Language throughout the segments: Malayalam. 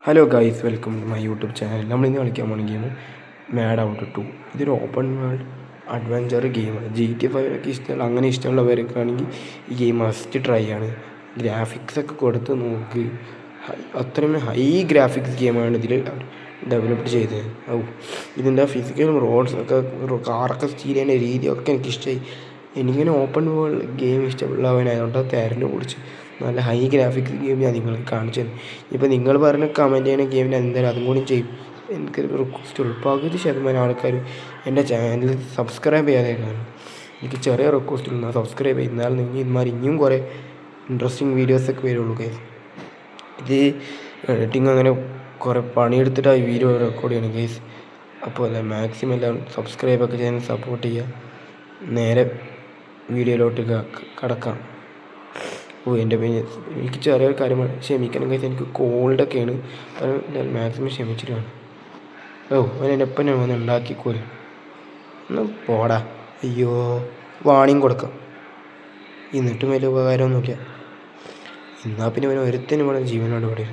Hello guys, welcome to my YouTube channel. നമ്മളിന്ന് കളിക്കാൻ പോകുന്ന ഗെയിം മാഡ് ഔട്ട് 2. ഇതൊരു ഓപ്പൺ വേൾഡ് അഡ്വഞ്ചർ ഗെയിമാണ്. GTA 5 ഒക്കെ ഇഷ്ടമുള്ള ഇഷ്ടമുള്ളവർക്കാണെങ്കിൽ ഈ ഗെയിം മസ്റ്റ് ട്രൈ ആണ്. ഗ്രാഫിക്സൊക്കെ കൊടുത്ത് നോക്ക്, അത്രയും ഹൈ ഗ്രാഫിക്സ് ഗെയിമാണ് ഇതിൽ ഡെവലപ്പ് ചെയ്തത്. ഇതിൻ്റെ ഫിസിക്കൽ റോഡ്സൊക്കെ കാറൊക്കെ സ്റ്റീൽ ചെയ്യുന്ന രീതിയൊക്കെ എനിക്കിഷ്ടമായി. എനിക്കിങ്ങനെ ഓപ്പൺ വേൾഡ് ഗെയിം ഇഷ്ടമുള്ളവനായതുകൊണ്ട് തെരഞ്ഞു പിടിച്ച് നല്ല ഹൈ ഗ്രാഫിക്സ് ഗെയിം ഞാൻ നിങ്ങൾക്ക് കാണിച്ചു തരും. ഇപ്പോൾ നിങ്ങൾ പറഞ്ഞ കമൻറ്റ് ചെയ്യുന്ന ഗെയിമിന് എന്തായാലും അതും കൂടി ചെയ്യും. എനിക്കൊരു റിക്വസ്റ്റ് ഉള്ളൂ, പകുതി ശതമാനം ആൾക്കാർ എൻ്റെ ചാനൽ സബ്സ്ക്രൈബ് ചെയ്യാതെ കാണും. എനിക്ക് ചെറിയ റിക്വസ്റ്റ് ഉള്ളൂ, സബ്സ്ക്രൈബ് ചെയ്യും. എന്നാൽ നിങ്ങൾ ഇതുമാതിരി ഇനിയും കുറേ ഇൻട്രസ്റ്റിംഗ് വീഡിയോസൊക്കെ വരുള്ളൂ ഗൈസ്. ഇത് എഡിറ്റിംഗ് അങ്ങനെ കുറേ പണിയെടുത്തിട്ടാണ് ഈ വീഡിയോ റെക്കോർഡ് ചെയ്യണം ഗൈസ്. അപ്പോൾ അല്ല, മാക്സിമം എല്ലാം സബ്സ്ക്രൈബൊക്കെ ചെയ്യാൻ സപ്പോർട്ട് ചെയ്യുക. നേരെ വീഡിയോയിലോട്ട് കടക്കാം. എൻ്റെ എനിക്ക് ചെറിയൊരു കാര്യം ക്ഷമിക്കണം കഴിച്ചാൽ എനിക്ക് കോൾഡൊക്കെയാണ്. അത് ഞാൻ മാക്സിമം ക്ഷമിച്ചിട്ടാണ്. അവൻ എൻ്റെ ഒപ്പം ഞാൻ വന്ന് ഉണ്ടാക്കിക്കോലും ഒന്ന് പോടാ. അയ്യോ, വാണിയും കൊടുക്കാം. എന്നിട്ടും വലിയ ഉപകാരമൊന്നുമില്ല. എന്നാൽ പിന്നെ അവൻ ഒരുത്തനും ഇവിടെ ജീവനോട് ഇവിടെ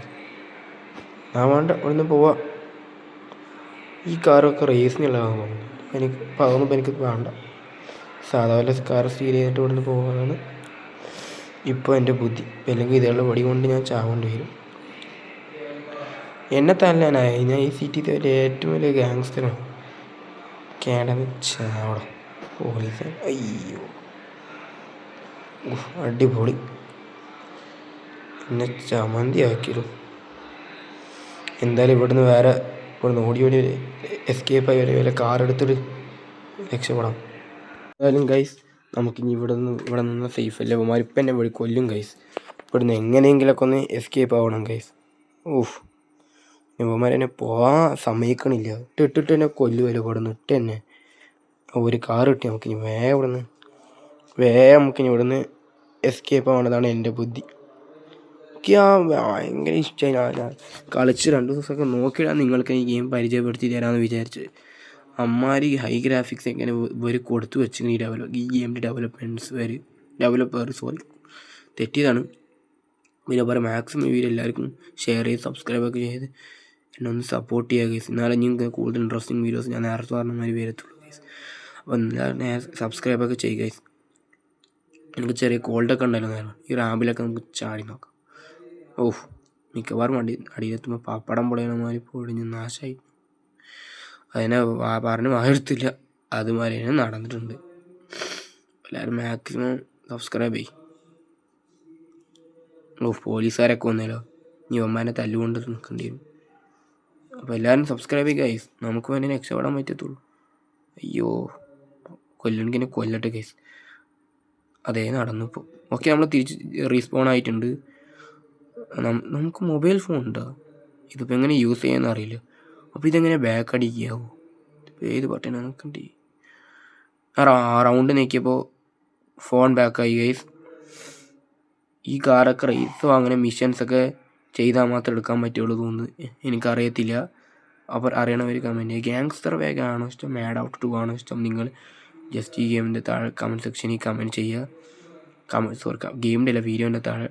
ഞാൻ വേണ്ട, ഇവിടെ നിന്ന് പോവാം. ഈ കാറൊക്കെ റേസിനുള്ളതാകുമ്പോൾ അതൊന്നും എനിക്ക് വേണ്ട. സാധാരണ കാർ സ്റ്റീൽ ചെയ്തിട്ട് ഇവിടെ നിന്ന് പോകാനാണ് ഇപ്പോൾ എൻ്റെ ബുദ്ധി. അല്ലെങ്കിൽ ഇതുള്ള വടി കൊണ്ട് ഞാൻ ചാവേണ്ടി വരും. എന്നെ തല്ലാനായി. ഞാൻ ഈ സിറ്റിയിലെ ഏറ്റവും വലിയ ഗാങ്സ്റ്ററാണ്. കേടന്ന് ചാവണം പോലീസ്. അയ്യോ, അടിപൊളി. എന്നെ ചമന്തി ആക്കിയിരുന്നു. എന്തായാലും ഇവിടുന്ന് ഓടി എസ്കേപ്പ് ആയി വരെ കാർ എടുത്തിട്ട് രക്ഷപ്പെടാം. എന്തായാലും ഗൈസ്, നമുക്കിനി ഇവിടെ നിന്ന് സേഫ് അല്ല. ഇവന്മാർ ഇപ്പം എന്നെ കൊല്ലും ഗൈസ്. ഇവിടുന്ന് എങ്ങനെയെങ്കിലൊക്കെ ഒന്ന് എസ്കേപ്പ് ആവണം ഗൈസ്. ഇവന്മാരെന്നെ പോകാൻ സമ്മതിക്കണില്ല. ഇട്ടിട്ട് തന്നെ കൊല്ലുമല്ലോ. ഇവിടുന്ന് ഇട്ട് തന്നെ ഒരു കാർ കിട്ടി. നമുക്കിനി നമുക്കിനി ഇവിടുന്ന് എസ്കേപ്പ് ആവേണ്ടതാണ് എൻ്റെ ബുദ്ധി. എനിക്ക് ഭയങ്കര ഇഷ്ടമായി. ഞാൻ കളിച്ച് 2 ദിവസമൊക്കെ നോക്കിയിടാൻ നിങ്ങൾക്ക് ഈ ഗെയിം പരിചയപ്പെടുത്തി തരാമെന്ന് വിചാരിച്ച്. അമ്മാരി ഹൈ ഗ്രാഫിക്സ് എങ്ങനെ ഇവർ കൊടുത്തു വെച്ച് ഈ ഗെയിമിൻ്റെ ഡെവലപ്പർ തെറ്റിയതാണ്. പിന്നെ പറയാം, മാക്സിമം ഇവരെല്ലാവർക്കും ഷെയർ ചെയ്ത് സബ്സ്ക്രൈബൊക്കെ ചെയ്ത് എന്നെ ഒന്ന് സപ്പോർട്ട് ചെയ്യുക ഗൈസ്. എന്നാലും നിങ്ങൾക്ക് കൂടുതൽ ഇൻട്രസ്റ്റിംഗ് വീഡിയോസ് ഞാൻ നേരത്തെ പറഞ്ഞ മാതിരി വരത്തുള്ളൂ ഗൈസ്. അപ്പോൾ എന്തായാലും സബ്സ്ക്രൈബൊക്കെ ചെയ്യുക ഗൈസ്. എനിക്ക് ചെറിയ കോൾഡൊക്കെ ഉണ്ടായിരുന്നു. ഈ റാമ്പിലൊക്കെ നമുക്ക് ചാടി നോക്കാം. മിക്കവാറും അടിയിലെത്തുമ്പോൾ പപ്പടം പൊളിയണ മാതിരി പൊളിഞ്ഞ് നാശമായി. അതിനെ പറഞ്ഞ് വായെടുത്തില്ല. അതുമാതിരി തന്നെ നടന്നിട്ടുണ്ട്. എല്ലാവരും മാക്സിമം സബ്സ്ക്രൈബ് ചെയ്യും. പോലീസുകാരൊക്കെ വന്നല്ലോ. ഇനി ഒമ്മാനെ തല്ലുകൊണ്ട് നിൽക്കേണ്ടി വരും. അപ്പോൾ എല്ലാവരും സബ്സ്ക്രൈബ് ചെയ്യുക ഗൈസ്. നമുക്ക് വേണ്ടി രക്ഷപ്പെടാൻ പറ്റത്തുള്ളൂ. അയ്യോ, കൊല്ലണമെങ്കിൽ കൊല്ലട്ടെ ഗൈസ്. അതേ നടന്നു ഇപ്പോൾ. ഓക്കെ, നമ്മൾ തിരിച്ച് റീസ്പോൺ ആയിട്ടുണ്ട്. നമുക്ക് മൊബൈൽ ഫോൺ ഉണ്ടോ? ഇതിപ്പോൾ എങ്ങനെ യൂസ് ചെയ്യാമെന്ന് അറിയില്ല. അപ്പോൾ ഇതെങ്ങനെ ബാക്ക് അടിക്കാവോ? ഇപ്പോൾ ഏത് ബട്ടനാണ് നോക്കണ്ടേ? റൗണ്ട് നീക്കിയപ്പോൾ ഫോൺ ബാക്കായി ഗൈസ്. ഈ കാറൊക്കെ റേസോ അങ്ങനെ മിഷൻസൊക്കെ ചെയ്താൽ മാത്രമേ എടുക്കാൻ പറ്റുള്ളൂ തോന്നുന്നു. എനിക്കറിയത്തില്ല. അപ്പോൾ അറിയണവർ കമൻറ്റ്. ഗാങ്സ്റ്റർ വേഗമാണോ ഇഷ്ടം, മാഡ് ഔട്ട് 2 ആണോ ഇഷ്ടം? നിങ്ങൾ ജസ്റ്റ് ഈ ഗെയിമിൻ്റെ താഴെ കമൻറ്റ് സെക്ഷനിൽ കമൻറ്റ് ചെയ്യുക. ഗെയിമിൻ്റെ അല്ല, വീഡിയോൻ്റെ താഴെ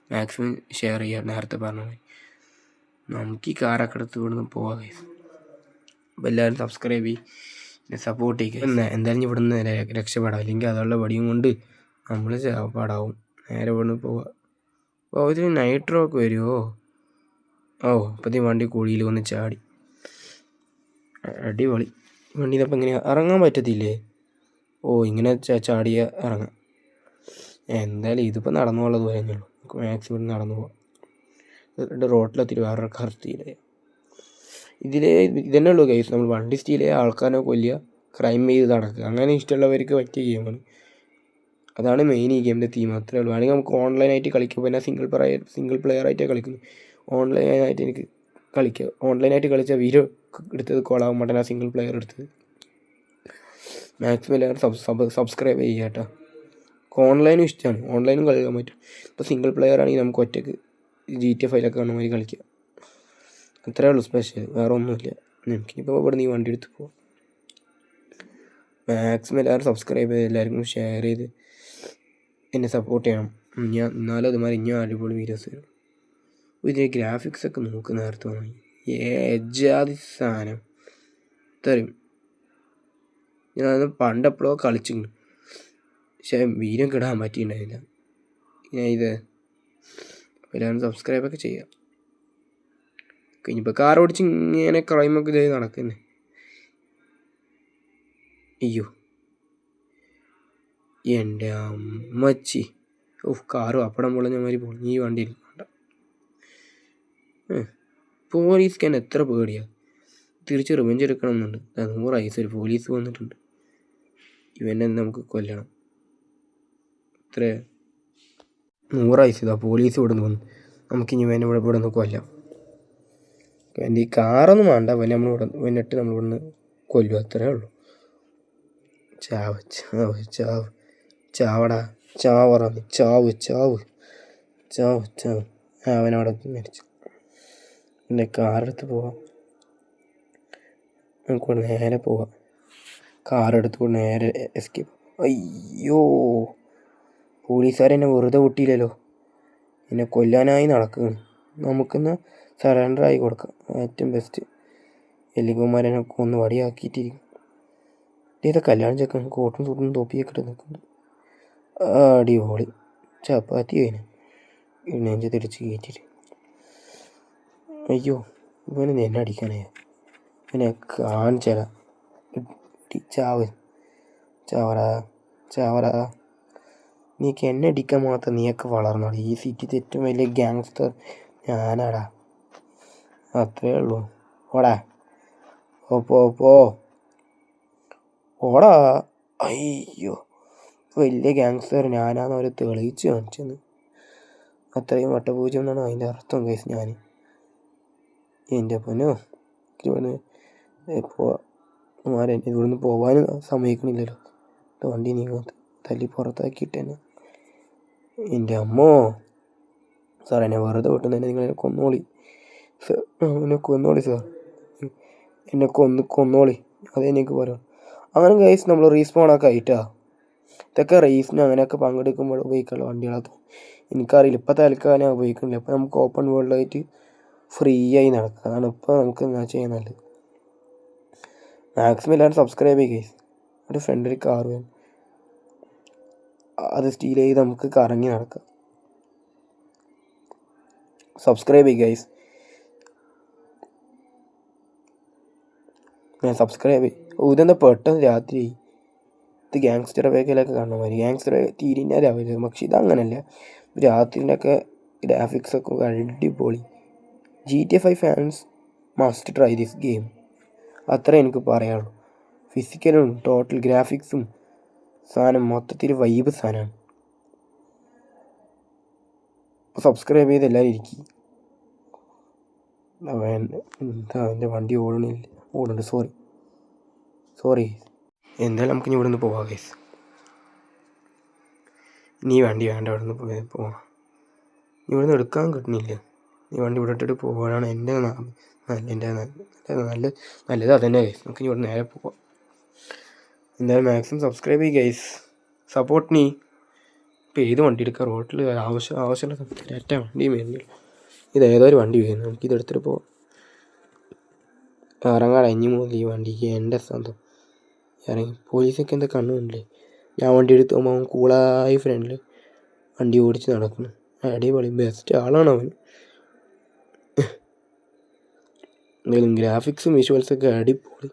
മാക്സിമം ഷെയർ ചെയ്യുക. നേരത്തെ പറഞ്ഞ മതി. നമുക്ക് ഈ കാറൊക്കെ എടുത്ത് ഇവിടുന്ന് പോവാം ഗൈസ്. അപ്പോൾ എല്ലാവരും സബ്സ്ക്രൈബ് ചെയ്ത് സപ്പോർട്ട് ചെയ്യുക. എന്തായാലും ഇവിടുന്ന് രക്ഷപ്പെടാം. അല്ലെങ്കിൽ അതുള്ള വടിയും കൊണ്ട് നമ്മൾ പാടാവും. നേരെ ഇവിടുന്ന് പോവുക. അപ്പോൾ ഇതിന് നൈട്രോ ഒക്കെ വരുമോ? അപ്പോൾ വണ്ടി കുഴിയിൽ വന്ന് ചാടി. അടിപൊളി വണ്ടി. ഇതപ്പോൾ ഇങ്ങനെ ഇറങ്ങാൻ പറ്റത്തില്ലേ? ഇങ്ങനെ ചാടിയ ഇറങ്ങാം. എന്തായാലും ഇതിപ്പോൾ നടന്നു പോകാനുള്ള ദൂരമേ ഉള്ളൂ. നമുക്ക് മാക്സിമം നടന്നു പോവാം. റോട്ടിലെത്തിയിട്ട് വേറൊരു കാർ സ്റ്റീൽ ചെയ്യുക. ഇതന്നെ ഉള്ളൂ ഗൈസ്. നമ്മൾ വണ്ടി സ്റ്റീൽ ചെയ്യുക, ആൾക്കാരെ കൊല്ലുക, ക്രൈം ചെയ്ത് നടക്കുക. അങ്ങനെ ഇഷ്ടമുള്ളവർക്ക് പറ്റിയ ഗെയിമാണ്. അതാണ് മെയിൻ ഈ ഗെയിമിൻ്റെ തീം. അത്രേ ഉള്ളൂ. വേണമെങ്കിൽ നമുക്ക് ഓൺലൈനായിട്ട് കളിക്കാം. പിന്നെ സിംഗിൾ പ്ലെയർ ആയിട്ടാണ് കളിക്കുന്നത്. ഓൺലൈനായിട്ട് എനിക്ക് കളിക്കാം. ഓൺലൈനായിട്ട് കളിച്ചാൽ വീഡിയോ എടുത്തത് കോളാകും മട്ടൻ. ആ സിംഗിൾ പ്ലെയർ എടുത്തത്. മാക്സിമം എല്ലാവരും സബ്സ്ക്രൈബ് ചെയ്യുക കേട്ടോ. ഓൺലൈനും ഇഷ്ടമാണ്. ഓൺലൈനും കളിക്കാൻ പറ്റും. ഇപ്പോൾ സിംഗിൾ പ്ലെയർ ആണെങ്കിൽ നമുക്ക് ഒറ്റയ്ക്ക് GTA 5 കാണുന്ന മാതിരി കളിക്കാം. അത്രേ ഉള്ളൂ സ്പെഷ്യൽ, വേറെ ഒന്നുമില്ല. നമുക്കിനിപ്പോൾ ഇവിടെ നിന്ന് ഈ വണ്ടി എടുത്ത് പോവാം. മാക്സിമം എല്ലാവരും സബ്സ്ക്രൈബ് ചെയ്ത് എല്ലാവർക്കും ഷെയർ ചെയ്ത് എന്നെ സപ്പോർട്ട് ചെയ്യണം. എന്നാലും അതുമാതിരി ഇനിയും അടിപൊളി വീഡിയോസ് വരും. ഇതിൻ്റെ ഗ്രാഫിക്സൊക്കെ നോക്ക് നേരത്തെ വാങ്ങി എജാതി സാധനം തരും. ഞാൻ പണ്ടെപ്പോഴോ കളിച്ചിട്ടുണ്ട്, പക്ഷേ വീഡിയോ ഇടാൻ പറ്റിയിട്ടുണ്ടായില്ല. ഞാൻ ഇത് എല്ലാവരും സബ്സ്ക്രൈബൊക്കെ ചെയ്യാം. കഴിഞ്ഞപ്പോൾ കാർ ഓടിച്ച് ഇങ്ങനെ ക്രൈമൊക്കെ ഇതായി നടക്കുന്നത്. അയ്യോ എൻ്റെ അമ്മച്ചി, കാറ് അപ്പടം പൊളഞ്ഞ മാതിരി പോകും ഈ വണ്ടി വേണ്ട. പോലീസ്ക്ക് തന്നെ എത്ര പേടിയാണ്. തിരിച്ച് റിവെഞ്ച് എടുക്കണം എന്നുണ്ട്. 100 ഐസ് ഒരു പോലീസ് വന്നിട്ടുണ്ട്, ഇവനെ നമുക്ക് കൊല്ലണം. എത്ര 100 ഐസ് ഇതാ പോലീസ് ഇവിടെ നിന്ന് വന്നു. നമുക്കിനി ഇവനെ ഇവിടെ നിന്ന് കൊല്ലാം. എൻ്റെ ഈ കാറൊന്നും വേണ്ട, ഇവനിട്ട് നമ്മളിവിടുന്ന് കൊല്ലും, അത്രേ ഉള്ളൂ. ചാവ് ചാവ് ചാവ് ചാവടാ, ചാവറ ചാവ് ചാവ് ചാവ് ചാവ്. അവനവിടെ മരിച്ചു. എൻ്റെ കാറെടുത്ത് പോവാം, നമുക്ക് നേരെ പോവാം. കാറെടുത്ത് നേരെ എസ്കേപ്പ്. അയ്യോ, പോലീസുകാരെന്നെ വെറുതെ വിട്ടില്ലല്ലോ, എന്നെ കൊല്ലാനായി നടക്കുകയാണ്. നമുക്കൊന്ന് സറണ്ടർ ആയി കൊടുക്കാം, ഏറ്റവും ബെസ്റ്റ്. എല്ലിക്കുമാരനെ ഒന്ന് വടിയാക്കിയിട്ടിരിക്കും. ഇതേ കല്യാണം ചെക്കാൻ കോട്ടും സൂട്ടും തൊപ്പിയൊക്കെ ഇട്ട് നിൽക്കുന്നുണ്ട്. അടിപൊളി ചപ്പാത്തി അതിന് നെഞ്ച് തിരിച്ച് കയറ്റിട്ട്. അയ്യോ, ഇവന് എന്നെ അടിക്കാനേ, ഇവനെ കാണിച്ചല. ചാവ് ചാവറാ ചാവറാ. നീക്ക് എന്നെ അടിക്കാൻ മാത്രം നീയൊക്കെ വളർന്നോളൂ. ഈ സിറ്റിത്തെ ഏറ്റവും വലിയ ഗ്യാങ്സ്റ്റർ ഞാനാടാ, അത്രേ ഉള്ളൂ. ഓടാ പോ ഓടാ. അയ്യോ, വലിയ ഗ്യാങ്സ്റ്റർ ഞാനാന്ന് അവർ തെളിയിച്ച് കാണിച്ചെന്ന്. അത്രയും വട്ടപൂജ്യം എന്നാണ് അതിൻ്റെ അർത്ഥം കേസ്. ഞാൻ എൻ്റെ പൊന്നോ, ഇവിടുന്ന് പോകാനും സമ്മതിക്കണില്ലല്ലോ. വണ്ടി നീങ്ങാത്ത തല്ലി പുറത്താക്കിയിട്ട് തന്നെ. എൻ്റെ അമ്മോ, സാർ എന്നെ വെറുതെ വിട്ടുന്ന തന്നെ നിങ്ങളെന്നെ കൊന്നോളി സാർ, എന്നെ കൊന്നോളി സാർ, എന്നെ കൊന്നോളി, അതെനിക്ക് പറയാം. അങ്ങനെ ഗൈസ് നമ്മൾ റീസ്പോണൊക്കെ ആയിട്ടാ. ഇതൊക്കെ റേസിന് അങ്ങനെയൊക്കെ പങ്കെടുക്കുമ്പോൾ ഉപയോഗിക്കാനുള്ള വണ്ടികളാണ്. എനിക്കറിയില്ല, ഇപ്പോൾ തൽക്കാലം ഞാൻ ഉപയോഗിക്കുന്നില്ല. ഇപ്പോൾ നമുക്ക് ഓപ്പൺ വേൾഡായിട്ട് ഫ്രീ ആയി നടക്കുക, അതാണ് ഇപ്പോൾ നമുക്ക് എന്താ ചെയ്യാൻ നല്ലത്. മാക്സിമം എല്ലാവരും സബ്സ്ക്രൈബ് ചെയ്യുക ഗൈസ്. ഒരു ഫ്രണ്ട് ഒരു കാർ വേണം, അത് സ്റ്റീൽ ചെയ്ത് നമുക്ക് കറങ്ങി നടക്കാം. സബ്സ്ക്രൈബ് ചെയ്യുക ഗൈസ്, ഞാൻ സബ്സ്ക്രൈബ് ചെയ്യും. ഇതെന്താ പെട്ടെന്ന് രാത്രി ഇത് ഗ്യാങ്സ്റ്റർ വേഗയിലൊക്കെ കാണാൻ മതി. ഗ്യാങ്സ്റ്റർ തീരിഞ്ഞാൽ രാവിലെ, പക്ഷെ ഇതങ്ങനല്ല. രാത്രിയിലൊക്കെ ഗ്രാഫിക്സൊക്കെ അടിപൊളി. GTA 5 fans must try this game, അത്രേ എനിക്ക് പറയാനുള്ളൂ. ഫിസിക്കലും ടോട്ടൽ ഗ്രാഫിക്സും സാധനം മൊത്തത്തിൽ വൈബ് സാധനമാണ്. സബ്സ്ക്രൈബ് ചെയ്ത് എല്ലാവരും ഇരിക്കും. എൻ്റെ വണ്ടി ഓടുന്നുണ്ട്, സോറി. എന്തായാലും നമുക്ക് ഇനി ഇവിടെ നിന്ന് പോവാം ഗൈസ്. നീ വണ്ടി വേണ്ട, ഇവിടെ നിന്ന് പോവാം. ഇവിടെ നിന്ന് എടുക്കാൻ കിട്ടുന്നില്ല. ഈ വണ്ടി ഇവിടെ ഇട്ടിട്ട് പോകാനാണ് എൻ്റെ നല്ലത്. അതന്നെ ഗൈസ്, നമുക്ക് ഇനി ഇവിടെ നേരെ പോവാം. എന്തായാലും മാക്സിമം സബ്സ്ക്രൈബ് ചെയ്യ് ഗൈസ്, സപ്പോർട്ട് നീ. ഇപ്പോൾ ഏത് വണ്ടി എടുക്കുക, റോട്ടിൽ ആവശ്യമുള്ള ഒറ്റ വണ്ടിയും വരുന്നില്ല. ഇത് ഏതൊരു വണ്ടി വരുന്നു, നമുക്കിത് എടുത്തിട്ട് പോവാം. ഇറങ്ങാൻ ഇനി മുതൽ ഈ വണ്ടിക്ക് എൻ്റെ സ്വന്തം ഇറങ്ങി. പോലീസൊക്കെ എന്താ കണ്ണുണ്ടല്ലേ. ഞാൻ വണ്ടി എടുത്ത് പോകുമ്പോൾ അവൻ കൂളായി ഫ്രണ്ടിൽ വണ്ടി ഓടിച്ച് നടക്കുന്നു. അടിപൊളി, ബെസ്റ്റ് ആളാണ് അവൻ. എന്തെങ്കിലും ഗ്രാഫിക്സും വിഷ്വൽസൊക്കെ അടിപൊളി.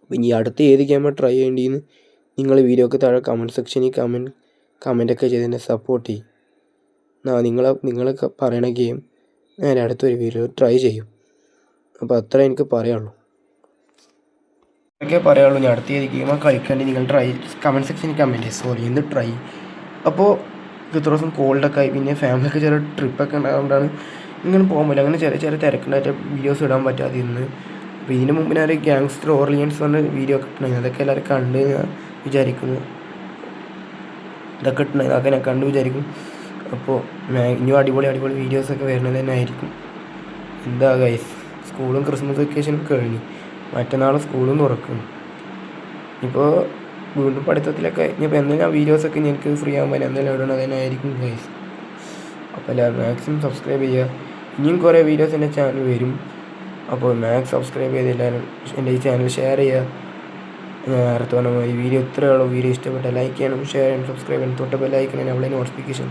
അപ്പം ഇനി അടുത്ത ഏത് ക്യാമറ ട്രൈ ചെയ്യേണ്ടിയെന്ന് നിങ്ങൾ വീഡിയോക്ക് താഴെ കമൻറ്റ് സെക്ഷനിൽ കമൻറ്റൊക്കെ ചെയ്ത് എന്നെ സപ്പോർട്ട് ചെയ്യും. നിങ്ങളൊക്കെ പറയണ ഗെയിം ഞാൻ അടുത്തൊരു വീഡിയോ ട്രൈ ചെയ്യും. അപ്പോൾ അത്ര എനിക്ക് പറയാനുള്ളൂ. ഞാൻ അടുത്ത ഏത് ഗെയിമാണ് കളിക്കേണ്ടി നിങ്ങൾ കമൻറ്റ് സെക്ഷനിൽ കമൻറ്റ് ട്രൈ. അപ്പോൾ 2000 കോൾഡൊക്കെ ആയി, പിന്നെ ഫാമിലിയൊക്കെ ചെറിയ ട്രിപ്പൊക്കെ ഉണ്ടായതുകൊണ്ടാണ് ഇങ്ങനെ പോകാൻ പറ്റില്ല. അങ്ങനെ ചെറിയ തിരക്കുണ്ടായിട്ട് വീഡിയോസ് ഇടാൻ പറ്റാതെ ഇന്ന്. അപ്പോൾ ഇതിന് മുമ്പ് ഞാൻ ഗ്യാങ്സ്റ്റർ ഓർലിയൻസ് പറഞ്ഞ വീഡിയോ ഒക്കെ ഇട്ടുണ്ടായിരുന്നു. അതൊക്കെ എല്ലാവരും കണ്ട് ഞാൻ വിചാരിക്കുന്നു. ഇതൊക്കെ ഇട്ടുണ്ടായിരുന്നു, അതൊക്കെ ഞാൻ കണ്ടു വിചാരിക്കും. അപ്പോൾ ഇനിയും അടിപൊളി വീഡിയോസൊക്കെ വരുന്നത് തന്നെ ആയിരിക്കും. എന്താ ഗൈസ്, സ്കൂളും ക്രിസ്മസ് വെക്കേഷനും കഴിഞ്ഞു, മറ്റന്നാൾ സ്കൂളും തുറക്കുന്നു. ഇപ്പോൾ വീണ്ടും പഠിത്തത്തിലൊക്കെ ഇനിയിപ്പോൾ എന്തെങ്കിലും വീഡിയോസൊക്കെ എനിക്ക് ഫ്രീ ആകുമ്പോൾ എന്തെങ്കിലും ഇടണം, തന്നെ ആയിരിക്കും ഗൈസ്. അപ്പോൾ എല്ലാവരും മാക്സിമം സബ്സ്ക്രൈബ് ചെയ്യുക. ഇനിയും കുറേ വീഡിയോസ് എൻ്റെ ചാനൽ വരും. അപ്പോൾ മാക്സ് സബ്സ്ക്രൈബ് ചെയ്ത് എല്ലാവരും എൻ്റെ ഈ ചാനൽ ഷെയർ ചെയ്യുക. ഞാൻ നേരത്തെ പറഞ്ഞ മാതിരി വീഡിയോ ഇത്രയേ ഉള്ളൂ. വീഡിയോ ഇഷ്ടപ്പെട്ട ലൈക്ക് ചെയ്യണം, ഷെയർ ചെയ്യണം, സബ്സ്ക്രൈബ് ചെയ്യണം, തൊട്ട് ബെൽ ഐക്കൺ അവിടെ നോട്ടിഫിക്കേഷൻ